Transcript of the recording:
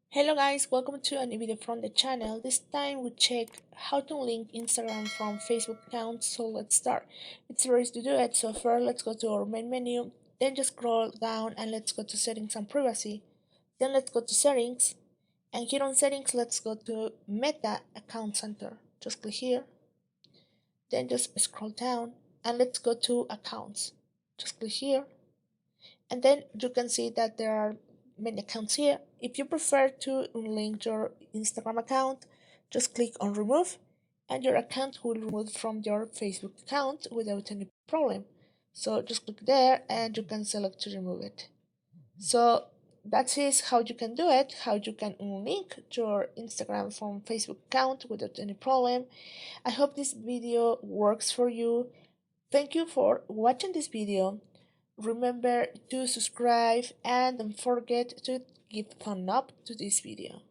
Hello guys, welcome to a new video from the channel. This time we check how to link Instagram from Facebook account. So let's start. It's very easy to do it. So first let's go to our main menu, then just scroll down and let's go to settings and privacy. Then let's go to settings, and here on settings let's go to Meta Account Center. Just click here, then just scroll down and let's go to accounts. Just click here, and then you can see that there are many accounts here. If you prefer to unlink your Instagram account, just click on remove and your account will remove from your Facebook account without any problem. So just click there and you can select to remove it. So that is how you can do it, how you can unlink your Instagram from Facebook account without any problem. I hope this video works for you. Thank you for watching this video. Remember to subscribe and don't forget to give thumb up to this video.